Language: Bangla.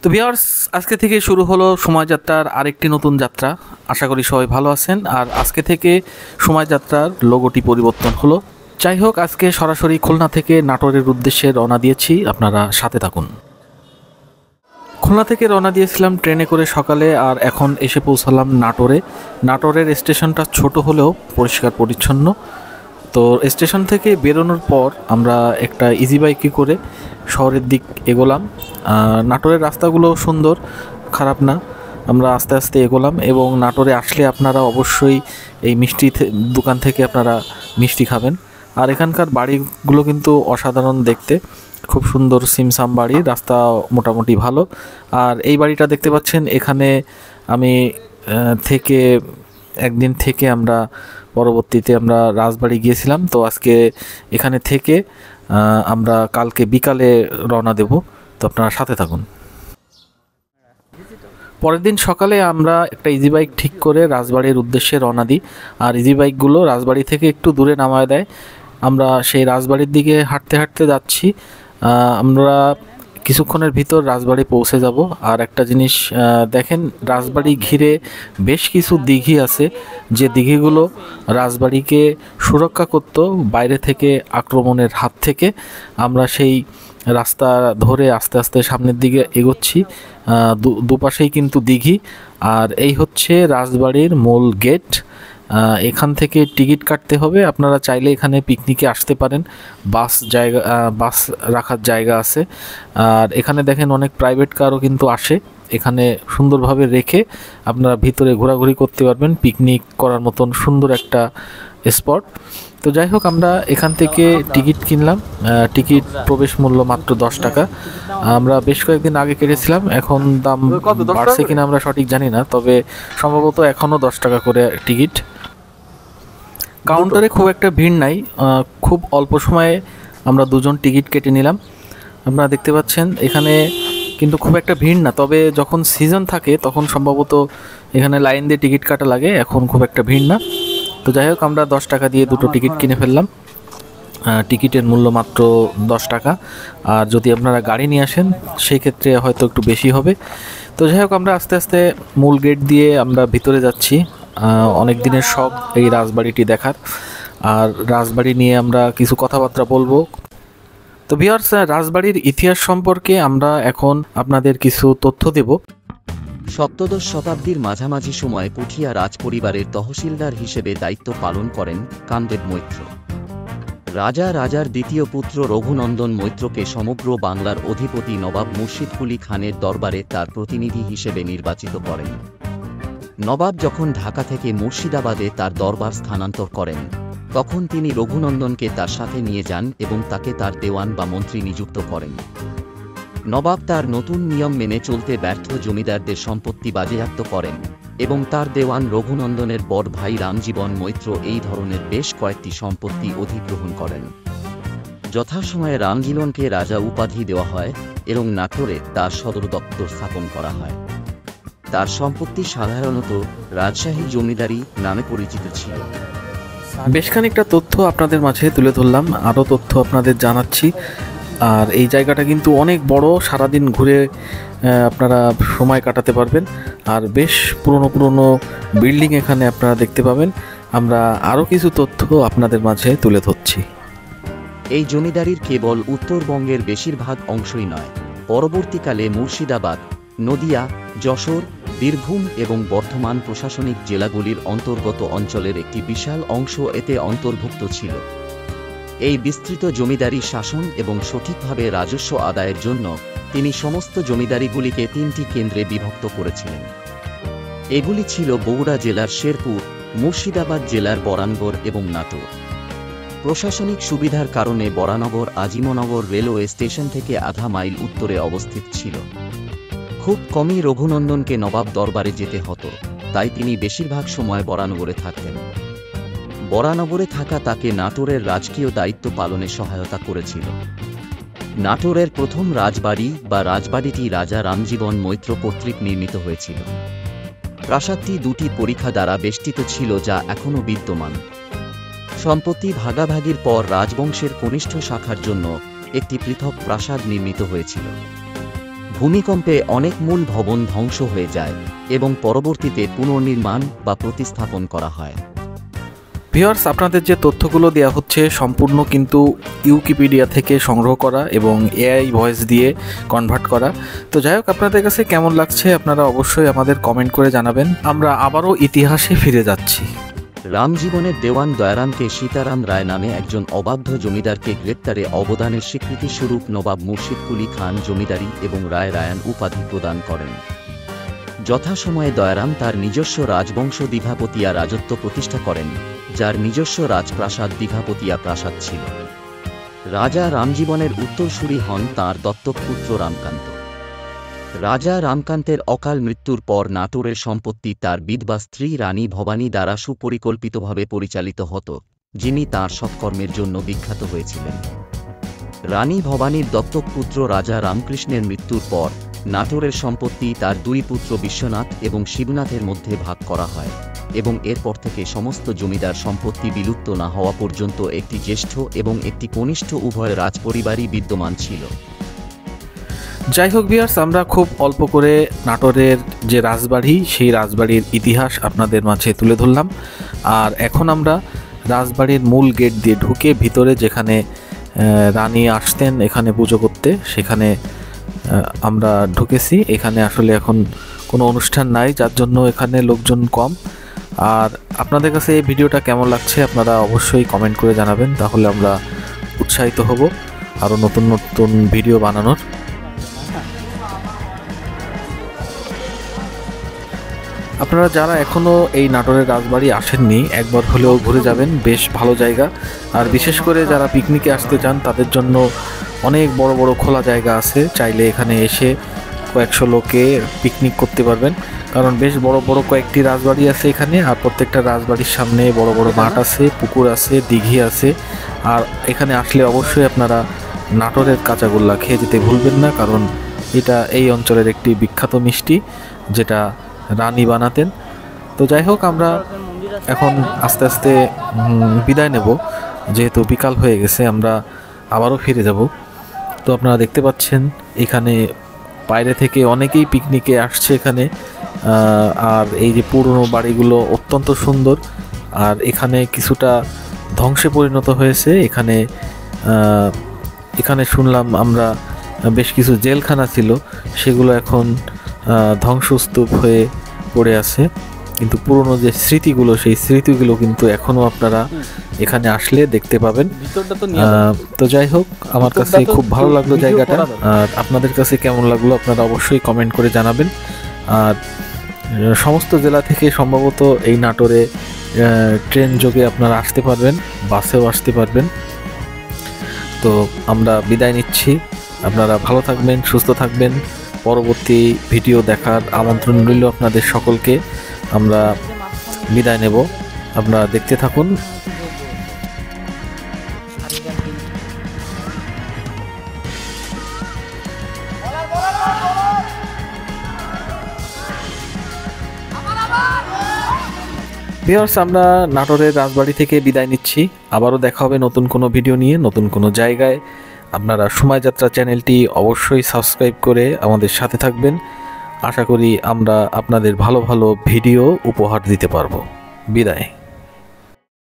তো ভিউয়ার্স, আজকে থেকে শুরু হলো সময় যাত্রার আরেকটি নতুন যাত্রা। আশা করি সবাই ভালো আছেন। আর আজকে থেকে সময় যাত্রার লোগোটি পরিবর্তন হলো। যাই হোক, আজকে সরাসরি খুলনা থেকে নাটোরের উদ্দেশ্যে রওনা দিয়েছি, আপনারা সাথে থাকুন। খুলনা থেকে রওনা দিয়েছিলাম ট্রেনে করে সকালে, আর এখন এসে পৌঁছালাম নাটোরে। নাটোরের স্টেশনটা ছোট হলেও পরিষ্কার পরিচ্ছন্ন। তো স্টেশন থেকে বেরোনোর পর আমরা একটা ইজি বাইকে করে শহরের দিক এগোলাম। নাটোরের রাস্তাগুলো সুন্দর, খারাপ না। আমরা আস্তে আস্তে এগোলাম এবং নাটোরে আসলে আপনারা অবশ্যই এই মিষ্টি দোকান থেকে আপনারা মিষ্টি খাবেন। আর এখানকার বাড়িগুলো কিন্তু অসাধারণ দেখতে, খুব সুন্দর সিমসাম বাড়ি, রাস্তা মোটামুটি ভালো। আর এই বাড়িটা দেখতে পাচ্ছেন, এখানে আমি একদিন থেকে আমরা পরবর্তীতে আমরা রাজবাড়ি গিয়েছিলাম। তো আজকে এখানে থেকে আমরা কালকে বিকালে রওনা দেব। তো আপনারা সাথে থাকুন। পরের দিন সকালে আমরা একটা ইজি বাইক ঠিক করে রাজবাড়ির উদ্দেশ্যে রওনা দিই। আর ইজি বাইকগুলো রাজবাড়ি থেকে একটু দূরে নামায় দেয়। আমরা সেই রাজবাড়ির দিকে হাঁটতে হাঁটতে যাচ্ছি। আমরা কিছুক্ষণের ভিতর রাজবাড়ি পৌঁছে যাব। আর একটা জিনিস দেখেন, রাজবাড়ি ঘিরে বেশ কিছু দিঘি আছে, যে দিঘিগুলো রাজবাড়িকে সুরক্ষা করত বাইরে থেকে আক্রমণের হাত থেকে। আমরা সেই রাস্তা ধরে আস্তে আস্তে সামনের দিকে এগোচ্ছি। দুপাশেই কিন্তু দিঘি। আর এই হচ্ছে রাজবাড়ির মূল গেট। এখান থেকে টিকিট কাটতে হবে। আপনারা চাইলে এখানে পিকনিকে আসতে পারেন, বাস রাখার জায়গা আছে। আর এখানে দেখেন অনেক প্রাইভেট কারও কিন্তু আসে, এখানে সুন্দরভাবে রেখে আপনারা ভিতরে ঘোরাঘুরি করতে পারবেন। পিকনিক করার মতন সুন্দর একটা স্পট। তো যাই হোক, আমরা এখান থেকে টিকিট কিনলাম। টিকিট প্রবেশ মূল্য মাত্র 10 টাকা। আমরা বেশ কয়েকদিন আগে কেটেছিলাম, এখন দাম বাড়ছে কিনা আমরা সঠিক জানি না, তবে সম্ভবত এখনও 10 টাকা করে টিকিট। কাউন্টারে খুব একটা ভিড় নাই, খুব অল্প সময়ে আমরা দুজন টিকিট কেটে নিলাম। আপনারা দেখতে পাচ্ছেন এখানে কিন্তু খুব একটা ভিড় না, তবে যখন সিজন থাকে তখন সম্ভবত এখানে লাইন দিয়ে টিকিট কাটা লাগে। এখন খুব একটা ভিড় না। তো যাই হোক, আমরা 10 টাকা দিয়ে দুটো টিকিট কিনে ফেললাম। টিকিটের মূল্য মাত্র 10 টাকা। আর যদি আপনারা গাড়ি নিয়ে আসেন সেই ক্ষেত্রে হয়তো একটু বেশি হবে। তো যাই হোক, আমরা আস্তে আস্তে মূল গেট দিয়ে আমরা ভিতরে যাচ্ছি। অনেক দিনের শখ এই রাজবাড়িটি দেখার, আর রাজবাড়ি নিয়ে আমরা কিছু কথাবার্তা বলবো। তো ভিউয়ার্স, রাজবাড়ির ইতিহাস সম্পর্কে আমরা এখন আপনাদের কিছু তথ্য দেব। সপ্তদশ শতাব্দীর মাঝামাঝি সময়ে পুঠিয়া রাজপরিবারের তহসিলদার হিসেবে দায়িত্ব পালন করেন কামদেব মৈত্র। রাজার দ্বিতীয় পুত্র রঘুনন্দন মৈত্রকে সমগ্র বাংলার অধিপতি নবাব মুর্শিদ কুলি খানের দরবারে তার প্রতিনিধি হিসেবে নির্বাচিত করেন। নবাব যখন ঢাকা থেকে মুর্শিদাবাদে তার দরবার স্থানান্তর করেন, তখন তিনি রঘুনন্দনকে তার সাথে নিয়ে যান এবং তাকে তার দেওয়ান বা মন্ত্রী নিযুক্ত করেন। নবাব তার নতুন নিয়ম মেনে চলতে ব্যর্থ জমিদারদের সম্পত্তি বাজেয়াপ্ত করেন এবং তার দেওয়ান রঘুনন্দনের বড় ভাই রামজীবন মৈত্র এই ধরনের বেশ কয়েকটি সম্পত্তি অধিগ্রহণ করেন। যথাসময়ে রামজীবনকে রাজা উপাধি দেওয়া হয় এবং নাটোরে তার সদর দপ্তর স্থাপন করা হয়। তার সম্পত্তি সাধারণত রাজশাহী জমিদারি নামে পরিচিত ছিল। বেশ খানিকটা তথ্য আপনাদের মাঝে তুলে ধরলাম, আরও তথ্য আপনাদের জানাচ্ছি। আর এই জায়গাটা কিন্তু অনেক বড়, সারাদিন ঘুরে আপনারা সময় কাটাতে পারবেন। আর বেশ পুরনো বিল্ডিং এখানে আপনারা দেখতে পাবেন। আমরা আরও কিছু তথ্য আপনাদের মাঝে তুলে ধরছি। এই জমিদারির কেবল উত্তরবঙ্গের বেশিরভাগ অংশই নয়, পরবর্তীকালে মুর্শিদাবাদ, নদিয়া, যশোর, বীরভূম এবং বর্ধমান প্রশাসনিক জেলাগুলির অন্তর্গত অঞ্চলের একটি বিশাল অংশ এতে অন্তর্ভুক্ত ছিল। এই বিস্তৃত জমিদারি শাসন এবং সঠিকভাবে রাজস্ব আদায়ের জন্য তিনি সমস্ত জমিদারিগুলিকে 3টি কেন্দ্রে বিভক্ত করেছিলেন। এগুলি ছিল বগুড়া জেলার শেরপুর, মুর্শিদাবাদ জেলার বরানগর এবং নাটোর। প্রশাসনিক সুবিধার কারণে বরানগর আজিমনগর রেলওয়ে স্টেশন থেকে আধা মাইল উত্তরে অবস্থিত ছিল। খুব কমই রঘুনন্দনকে নবাব দরবারে যেতে হতো, তাই তিনি বেশিরভাগ সময় বরানগরে থাকতেন। বরানগরে থাকা তাকে নাটোরের রাজকীয় দায়িত্ব পালনে সহায়তা করেছিল। নাটোরের প্রথম রাজবাড়ি বা রাজবাড়িটি রাজা রামজীবন মৈত্র কর্তৃক নির্মিত হয়েছিল। প্রাসাদটি 2টি পরিখা দ্বারা বেষ্টিত ছিল, যা এখনও বিদ্যমান। সম্পত্তি ভাগাভাগির পর রাজবংশের কনিষ্ঠ শাখার জন্য একটি পৃথক প্রাসাদ নির্মিত হয়েছিল। ভূমিকম্পে অনেক মূল ভবন ধ্বংস হয়ে যায় এবং পরবর্তীতে পুনর্নির্মাণ বা প্রতিস্থাপন করা হয়। ভিউয়ার্স, আপনাদের যে তথ্যগুলো দেওয়া হচ্ছে সম্পূর্ণ কিন্তু উইকিপিডিয়া থেকে সংগ্রহ করা এবং এআই ভয়েস দিয়ে কনভার্ট করা। তো যাই হোক, আপনাদের কাছে কেমন লাগছে আপনারা অবশ্যই আমাদের কমেন্ট করে জানাবেন। আমরা আবারও ইতিহাসে ফিরে যাচ্ছি। রামজীবনের দেওয়ান দয়ারামকে সীতারাম রায় নামে একজন অবাধ্য জমিদারকে গ্রেপ্তারে অবদানের স্বীকৃতিস্বরূপ নবাব মুর্শিদ কুলি খান জমিদারি এবং রায় রায়ান উপাধি প্রদান করেন। যথাসময়ে দয়ারাম তার নিজস্ব রাজবংশ দীঘাপতিয়া রাজত্ব প্রতিষ্ঠা করেন, যার নিজস্ব রাজপ্রাসাদ দীঘাপতিয়া প্রাসাদ ছিল। রাজা রামজীবনের উত্তরসূরি হন তাঁর দত্তক পুত্র রামকান্ত। রাজা রামকান্তের অকাল মৃত্যুর পর নাটোরের সম্পত্তি তার বিধবা স্ত্রী রানী ভবানী দ্বারা সুপরিকল্পিতভাবে পরিচালিত হতো, যিনি তাঁর সৎকর্মের জন্য বিখ্যাত হয়েছিলেন। রানী ভবানীর দত্তক পুত্র রাজা রামকৃষ্ণের মৃত্যুর পর নাটোরের সম্পত্তি তার দুই পুত্র বিশ্বনাথ এবং শিবনাথের মধ্যে ভাগ করা হয় এবং এরপর থেকে সমস্ত জমিদার সম্পত্তি বিলুপ্ত না হওয়া পর্যন্ত একটি জ্যেষ্ঠ এবং একটি কনিষ্ঠ উভয় রাজপরিবারই বিদ্যমান ছিল। যাই হোক ভিউয়ার্স, আমরা খুব অল্প করে নাটোরের যে রাজবাড়ি সেই রাজবাড়ির ইতিহাস আপনাদের মাঝে তুলে ধরলাম। আর এখন আমরা রাজবাড়ির মূল গেট দিয়ে ঢুকে ভিতরে যেখানে রানী আসতেন এখানে পুজো করতে, সেখানে আমরা ঢুকেছি। এখানে আসলে এখন কোনো অনুষ্ঠান নাই, যার জন্য এখানে লোকজন কম। আর আপনাদের কাছে এই ভিডিওটা কেমন লাগছে আপনারা অবশ্যই কমেন্ট করে জানাবেন, তাহলে আমরা উৎসাহিত হব আরও নতুন নতুন ভিডিও বানানোর। আপনারা যারা এখনও এই নাটোরের রাজবাড়ি আসেননি একবার হলেও ঘুরে যাবেন, বেশ ভালো জায়গা। আর বিশেষ করে যারা পিকনিকে আসতে চান তাদের জন্য অনেক বড় বড় খোলা জায়গা আছে, চাইলে এখানে এসে কয়েকশো লোকে পিকনিক করতে পারবেন। কারণ বেশ বড় বড় কয়েকটি রাজবাড়ি আছে এখানে, আর প্রত্যেকটা রাজবাড়ির সামনে বড় বড় মাঠ আছে, পুকুর আছে, দিঘি আছে। আর এখানে আসলে অবশ্যই আপনারা নাটোরের কাঁচাগোল্লা খেয়ে যেতে ভুলবেন না, কারণ এটা এই অঞ্চলের একটি বিখ্যাত মিষ্টি যেটা রানী বানাতেন। তো যাই হোক, আমরা এখন আস্তে আস্তে বিদায় নেব, যেহেতু বিকাল হয়ে গেছে, আমরা আবারও ফিরে যাব। তো আপনারা দেখতে পাচ্ছেন এখানে বাইরে থেকে অনেকেই পিকনিকে আসছে এখানে। আর এই যে পুরনো বাড়িগুলো অত্যন্ত সুন্দর, আর এখানে কিছুটা ধ্বংসে পরিণত হয়েছে। এখানে শুনলাম আমরা বেশ কিছু জেলখানা ছিল, সেগুলো এখন ধ্বংসস্তূপ হয়ে পড়ে আছে, কিন্তু পুরনো যে স্মৃতিগুলো সেই স্মৃতিগুলো কিন্তু এখনও আপনারা এখানে আসলে দেখতে পাবেন। তো যাই হোক, আমার কাছে খুব ভালো লাগলো জায়গাটা। আর আপনাদের কাছে কেমন লাগলো আপনারা অবশ্যই কমেন্ট করে জানাবেন। আর সমস্ত জেলা থেকে সম্ভবত এই নাটোরে ট্রেন যোগে আপনারা আসতে পারবেন, বাসেও আসতে পারবেন। তো আমরা বিদায় নিচ্ছি, আপনারা ভালো থাকবেন, সুস্থ থাকবেন। পরবর্তী ভিডিও দেখার আমন্ত্রণ রইল আপনাদের সকলকে। আমরা বিদায় নেব, আপনারা দেখতে থাকুন। ভিউয়ার্স, আমরা নাটোরের রাজবাড়ি থেকে বিদায় নিচ্ছি। আবারও দেখা হবে নতুন কোনো ভিডিও নিয়ে, নতুন কোনো জায়গায়। আপনারা সময়যাত্রা চ্যানেলটি অবশ্যই সাবস্ক্রাইব করে আমাদের সাথে থাকবেন। আশা করি আমরা আপনাদের ভালো ভালো ভিডিও উপহার দিতে পারবো। বিদায়।